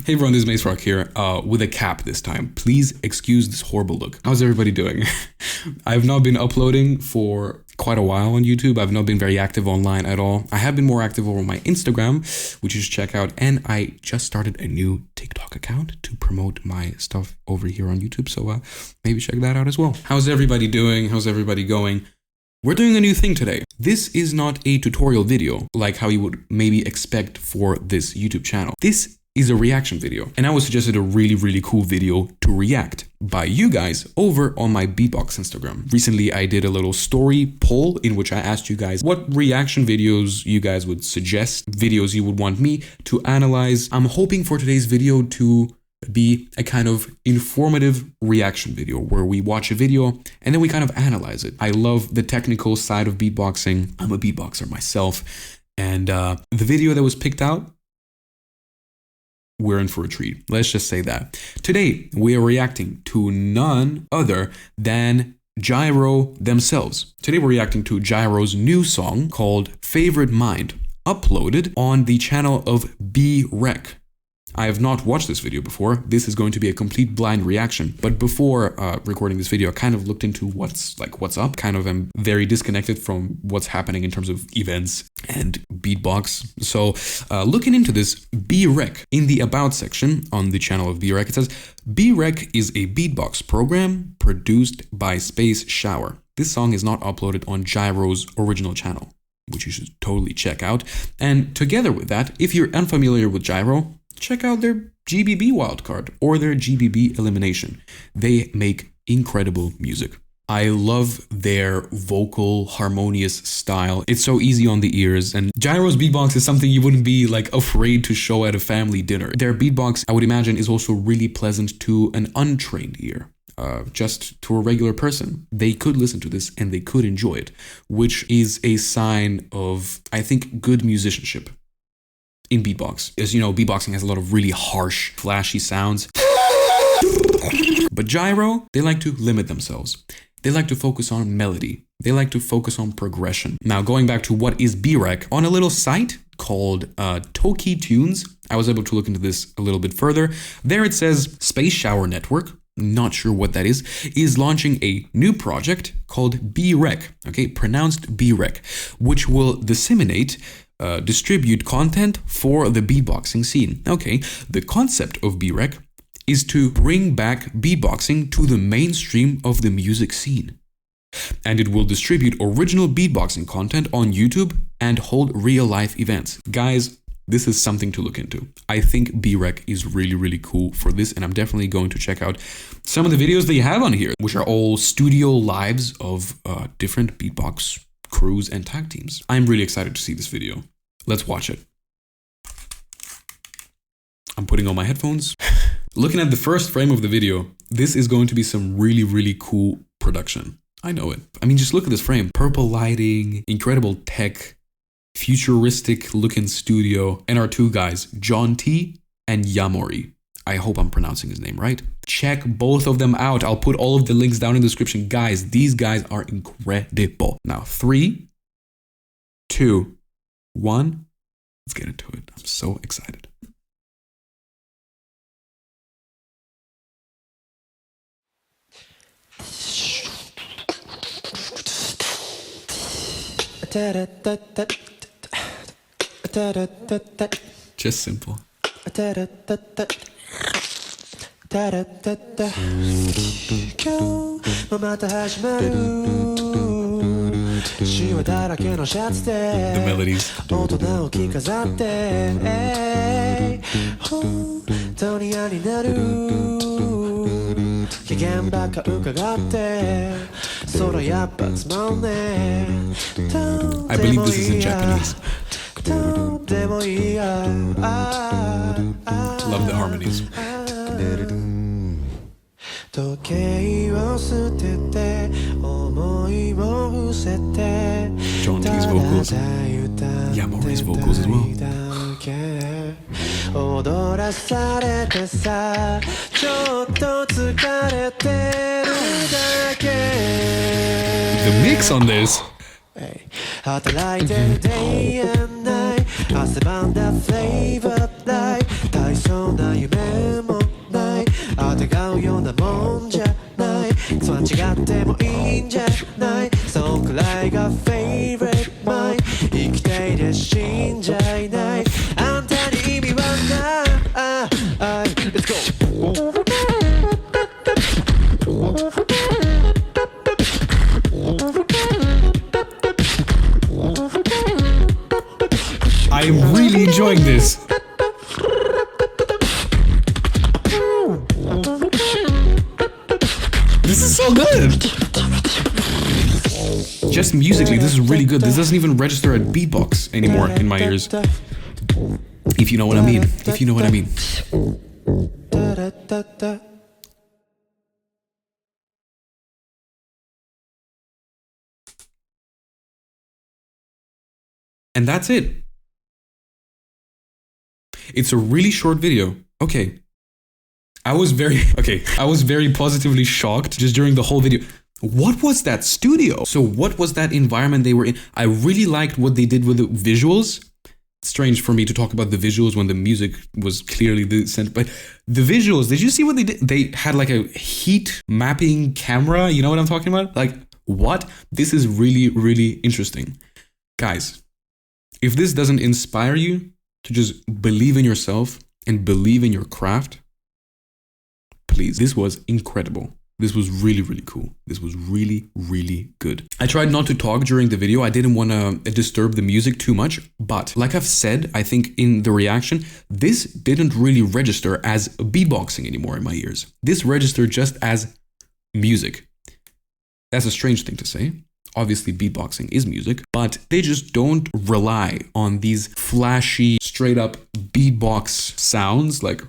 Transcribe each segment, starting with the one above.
Hey everyone, this is MazeFrog here, with a cap this time. Please excuse this horrible look. How's everybody doing? I've not been uploading for quite a while on YouTube. I've not been very active online at all. I have been more active over my Instagram, which you should check out. And I just started a new TikTok account to promote my stuff over here on YouTube. So maybe check that out as well. How's everybody doing? How's everybody going? We're doing a new thing today. This is not a tutorial video like how you would maybe expect for this YouTube channel. This is a reaction video, and I was suggested a really cool video to react by you guys over on my Beatbox Instagram. Recently, I did a little story poll in which I asked you guys what reaction videos you guys would suggest, videos you would want me to analyze. I'm hoping for today's video to be a kind of informative reaction video where we watch a video and then we kind of analyze it. I love the technical side of beatboxing. I'm a beatboxer myself, and the video that was picked out, we're in for a treat. Let's just say that. Today, we are reacting to none other than Jairo themselves. Today, we're reacting to Jairo's new song called Favorite Mind, uploaded on the channel of BeRec. I have not watched this video before. This is going to be a complete blind reaction. But before recording this video, I kind of looked into what's up. Kind of am very disconnected from what's happening in terms of events and beatbox. So looking into this, BeRec, in the About section on the channel of BeRec, it says, BeRec is a beatbox program produced by Space Shower. This song is not uploaded on Jairo's original channel, which you should totally check out. And together with that, if you're unfamiliar with Jairo, check out their GBB wildcard or their GBB elimination. They make incredible music. I love their vocal, harmonious style. It's so easy on the ears, and Jairo's beatbox is something you wouldn't be like afraid to show at a family dinner. Their beatbox, I would imagine, is also really pleasant to an untrained ear. Just to a regular person. They could listen to this and they could enjoy it, which is a sign of, I think, good musicianship in beatbox. As you know, beatboxing has a lot of really harsh, flashy sounds. But Jairo, they like to limit themselves. They like to focus on melody. They like to focus on progression. Now, going back to what is BeRec, on a little site called Toki Tunes, I was able to look into this a little bit further. There it says Space Shower Network, not sure what that is launching a new project called BeRec, okay, pronounced BeRec, which will disseminate distribute content for the beatboxing scene. Okay, the concept of BeRec is to bring back beatboxing to the mainstream of the music scene. And it will distribute original beatboxing content on YouTube and hold real-life events. Guys, this is something to look into. I think BeRec is really cool for this, and I'm definitely going to check out some of the videos they have on here, which are all studio lives of different beatbox crews and tag teams. I'm really excited to see this video. Let's watch it. I'm putting on my headphones. Looking at the first frame of the video, this is going to be some really cool production. I know it. I mean, just look at this frame. Purple lighting, incredible tech, futuristic looking studio, and our two guys, John T and Yamori. I hope I'm pronouncing his name right. Check both of them out. I'll put all of the links down in the description. Guys, these guys are incredible. Now, 3, 2, 1. Let's get into it. I'm so excited. Just simple. The melodies. I believe this is in Japanese. Love the harmonies. John T's vocals, Yamori's vocals as well. The mix on this. 働いてる day and night 汗ばんだ flavor life 大層な夢てもいいんじゃないそんくらいが favorite mine 生きていりゃ死んじゃいないあんたに意味はない Let's go I'm really enjoying this. This is so good. Just musically, this is really good. This doesn't even register at beatbox anymore in my ears. If you know what I mean. If you know what I mean. And that's it. It's a really short video. Okay. I was very positively shocked just during the whole video. What was that studio? So what was that environment they were in? I really liked what they did with the visuals. Strange for me to talk about the visuals when the music was clearly the center, but the visuals, did you see what they did? They had like a heat mapping camera. You know what I'm talking about? Like, what? This is really, really interesting. Guys, if this doesn't inspire you to just believe in yourself and believe in your craft, please, this was incredible. This was really, really cool. This was really, really good. I tried not to talk during the video. I didn't want to disturb the music too much. But like I've said, I think in the reaction, this didn't really register as beatboxing anymore in my ears. This registered just as music. That's a strange thing to say. Obviously, beatboxing is music, but they just don't rely on these flashy, straight up beatbox sounds like,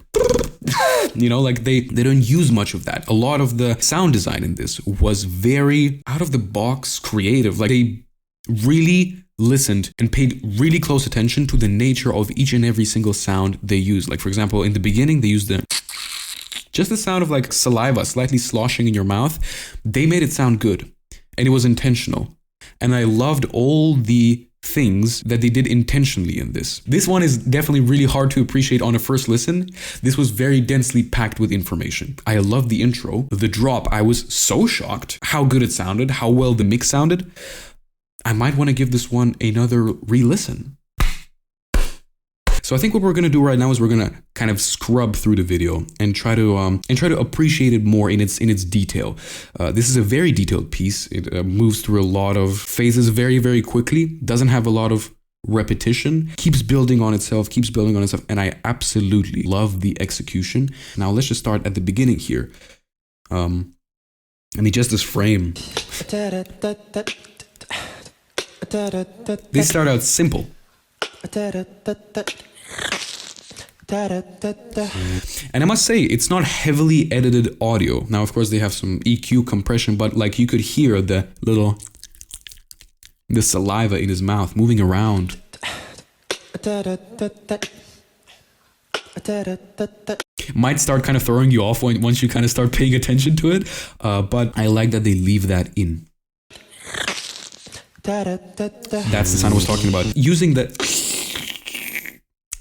you know, like they don't use much of that. A lot of the sound design in this was very out of the box creative. Like they really listened and paid really close attention to the nature of each and every single sound they used. Like, for example, in the beginning, they used just the sound of like saliva slightly sloshing in your mouth. They made it sound good. And it was intentional. And I loved all the things that they did intentionally in this. This one is definitely really hard to appreciate on a first listen. This was very densely packed with information. I loved the intro. The drop, I was so shocked how good it sounded, how well the mix sounded. I might want to give this one another re-listen. So I think what we're going to do right now is we're going to kind of scrub through the video and try to appreciate it more in its detail. This is a very detailed piece. It moves through a lot of phases very, very quickly. Doesn't have a lot of repetition. Keeps building on itself, and I absolutely love the execution. Now let's just start at the beginning here. I mean, just this frame. They start out simple. And I must say, it's not heavily edited audio. Now, of course, they have some EQ compression, but like you could hear the saliva in his mouth moving around. Might start kind of throwing you off once you kind of start paying attention to it, but I like that they leave that in. That's the sound I was talking about. Using the...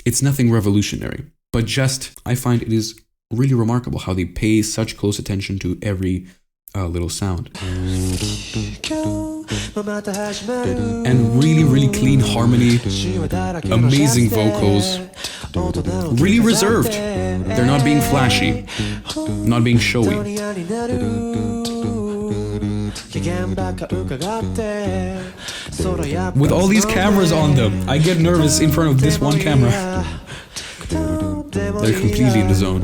It's nothing revolutionary, but just, I find it is really remarkable how they pay such close attention to every little sound. And really, really clean harmony, amazing vocals, really reserved. They're not being flashy, not being showy. With all these cameras on them, I get nervous in front of this one camera. They're completely in the zone.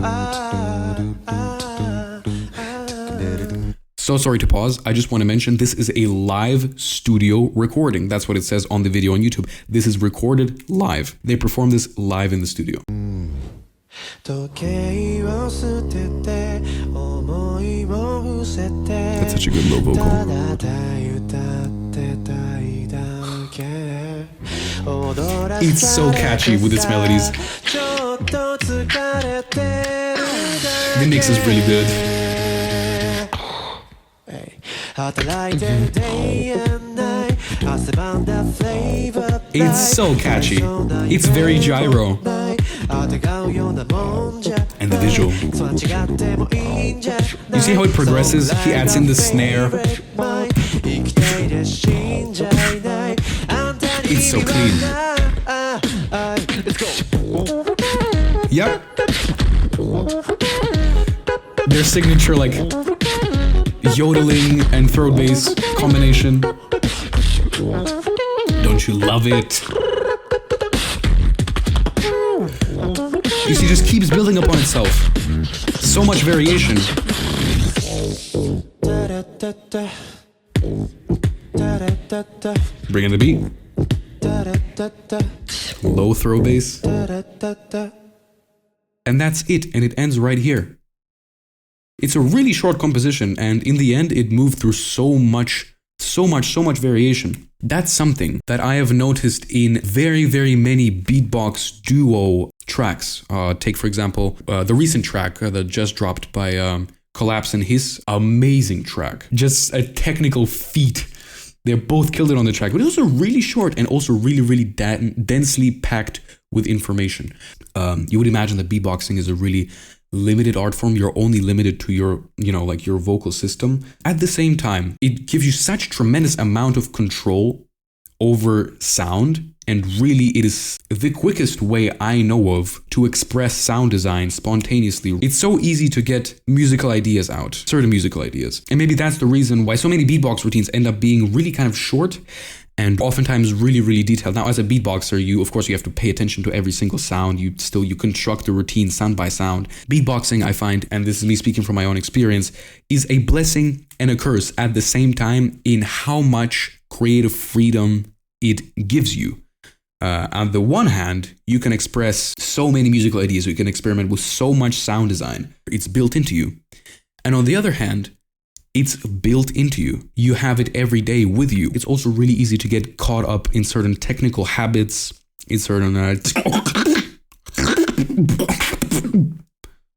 So sorry to pause. I just want to mention this is a live studio recording. That's what it says on the video on YouTube. This is recorded live. They performed this live in the studio. That's such a good low vocal. It's so catchy with its melodies. The mix is really good. It's so catchy. It's very Jairo. And the visual. You see how it progresses? He adds in the snare. It's so clean. Yep. Their signature like yodeling and throat bass combination. Don't you love it? You see, it just keeps building up on itself. So much variation. Bring in the beat. Low throw bass. And that's it, and it ends right here. It's a really short composition, and in the end, it moved through so much variation. That's something that I have noticed in very many beatbox duo tracks. Take, for example, the recent track that just dropped by Collapse and his amazing track. Just a technical feat. They both killed it on the track, but it was also really short and also really densely packed with information. You would imagine that beatboxing is a really limited art form. You're only limited to your, like your vocal system. At the same time, it gives you such tremendous amount of control over sound, and really it is the quickest way I know of to express sound design spontaneously. It's so easy to get musical ideas out, certain musical ideas. And maybe that's the reason why so many beatbox routines end up being really kind of short and oftentimes really detailed. Now, as a beatboxer, you have to pay attention to every single sound. You construct the routine sound by sound. Beatboxing, I find, and this is me speaking from my own experience, is a blessing and a curse at the same time in how much creative freedom it gives you. On the one hand, you can express so many musical ideas. You can experiment with so much sound design. It's built into you. And on the other hand, it's built into you. You have it every day with you. It's also really easy to get caught up in certain technical habits, in certain...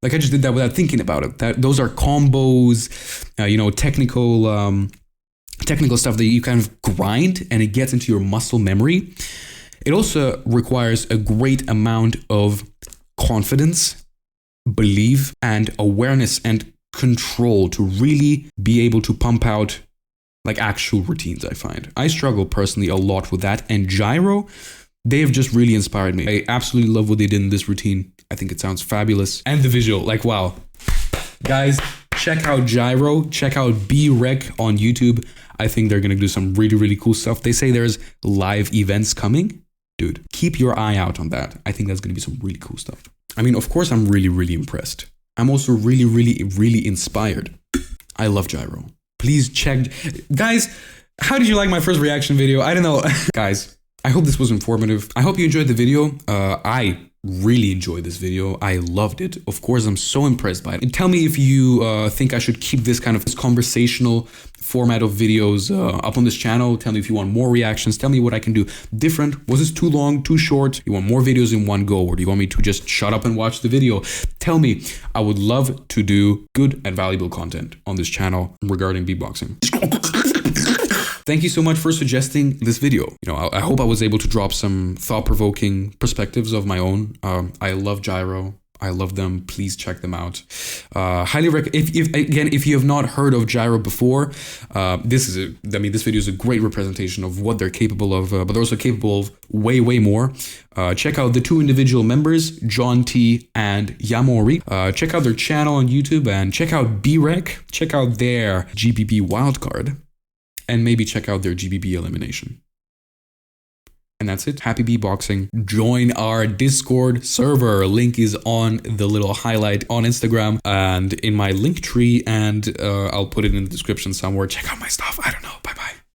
like I just did that without thinking about it. Those are combos, technical stuff that you kind of grind and it gets into your muscle memory. It also requires a great amount of confidence, belief, and awareness and control to really be able to pump out like actual routines. I struggle personally a lot with that, and Jairo, they have just really inspired me. I absolutely love what they did in this routine. I think it sounds fabulous, and the visual, like wow. Guys, check out Jairo, check out BeRec on YouTube. I think they're gonna do some really cool stuff. They say there's live events coming. Dude, keep your eye out on that. I think that's gonna be some really cool stuff. I mean, of course, I'm really impressed. I'm also really inspired. I love Jairo. Please check. Guys, how did you like my first reaction video? I don't know. Guys, I hope this was informative. I hope you enjoyed the video. I really enjoyed this video. I loved it. Of course, I'm so impressed by it. And tell me if you think I should keep this kind of conversational format of videos up on this channel. Tell me if you want more reactions. Tell me what I can do different. Was this too long, too short? You want more videos in one go, or do you want me to just shut up and watch the video? Tell me. I would love to do good and valuable content on this channel regarding beatboxing. Thank you so much for suggesting this video. I hope I was able to drop some thought-provoking perspectives of my own. I love Jairo. I love them. Please check them out. Highly recommend. If you have not heard of Jairo before, this video is a great representation of what they're capable of, but they're also capable of way more. Check out the two individual members, John T and Yamori. Check out their channel on YouTube and check out BeRec. Check out their GBB wildcard. And maybe check out their GBB elimination. And that's it. Happy beatboxing. Join our Discord server. Link is on the little highlight on Instagram and in my link tree. And I'll put it in the description somewhere. Check out my stuff. I don't know.